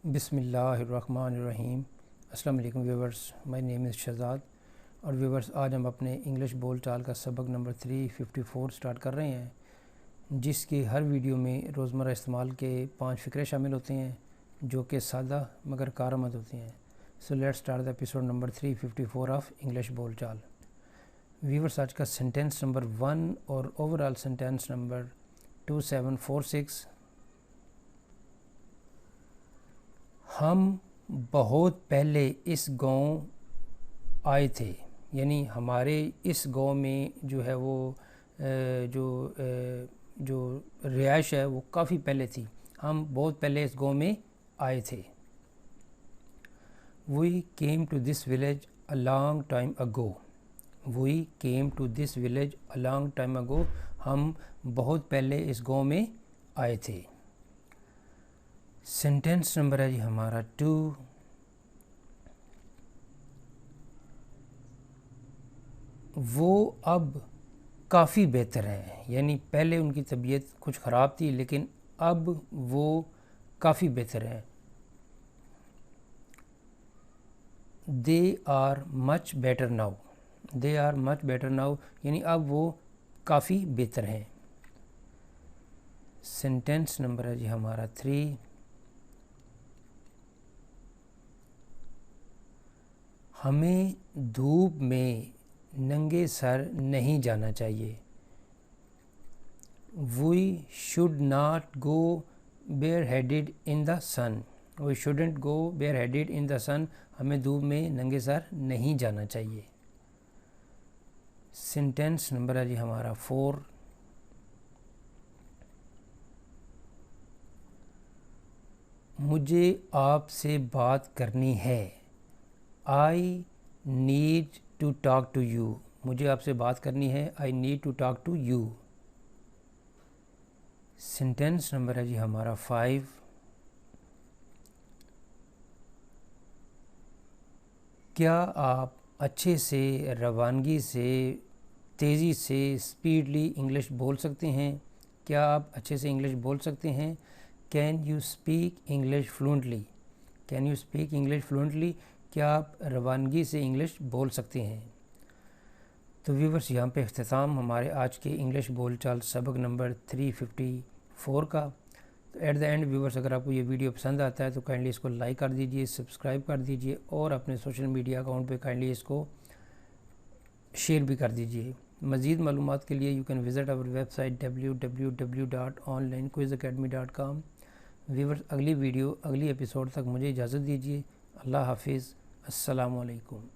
بسم اللہ الرحمن الرحیم۔ السلام علیکم ویورز، مائی نیم از شہزاد اور ویورز آج ہم اپنے انگلش بول چال کا سبق نمبر 354 سٹارٹ کر رہے ہیں، جس کی ہر ویڈیو میں روزمرہ استعمال کے 5 فقرے شامل ہوتے ہیں جو کہ سادہ مگر کارآمد ہوتے ہیں۔ So let start the episode number 354 of English بول چال۔ ویورز آج کا سینٹینس نمبر 1 اور اوورآل سینٹینس نمبر 2746۔ ہم بہت پہلے اس گاؤں آئے تھے، یعنی ہمارے اس گاؤں میں جو ہے وہ جو رہائش ہے وہ کافی پہلے تھی۔ ہم بہت پہلے اس گاؤں میں آئے تھے۔ We came to this village a long time ago. We came to this village a long time ago. ہم بہت پہلے اس گاؤں میں آئے تھے۔ سینٹینس نمبر ہے جی ہمارا 2۔ وہ اب کافی بہتر ہیں، یعنی پہلے ان کی طبیعت کچھ خراب تھی لیکن اب وہ کافی بہتر ہیں۔ They are much better now. They are much better now، یعنی اب وہ کافی بہتر ہیں۔ سینٹینس نمبر ہے جی ہمارا 3۔ ہمیں دھوپ میں ننگے سر نہیں جانا چاہیے۔ We should not go bareheaded in the sun. We shouldn't go bareheaded in the sun. ہمیں دھوپ میں ننگے سر نہیں جانا چاہیے۔ سینٹینس نمبر ہے جی ہمارا 4۔ مجھے آپ سے بات کرنی ہے۔ I need to talk to you. مجھے آپ سے بات کرنی ہے۔ I need to talk to you. Sentence number ہے جی ہمارا 5۔ کیا آپ اچھے سے، روانگی سے، تیزی سے، اسپیڈلی انگلش بول سکتے ہیں؟ کیا آپ اچھے سے انگلش بول سکتے ہیں؟ Can you speak English fluently? Can you speak English fluently? کیا آپ روانگی سے انگلش بول سکتے ہیں؟ تو ویورس یہاں پہ اختتام ہمارے آج کے انگلش بول چال سبق نمبر 354 کا۔ تو ایٹ دا اینڈ ویورس اگر آپ کو یہ ویڈیو پسند آتا ہے تو کائنڈلی اس کو لائک کر دیجئے، سبسکرائب کر دیجئے اور اپنے سوشل میڈیا اکاؤنٹ پہ کائنڈلی اس کو شیئر بھی کر دیجئے۔ مزید معلومات کے لیے you can visit our website www.onlinequizacademy.com۔ Viewers اگلی ویڈیو اگلی ایپیسوڈ تک مجھے اجازت دیجیے۔ اللہ حافظ، السلام علیکم۔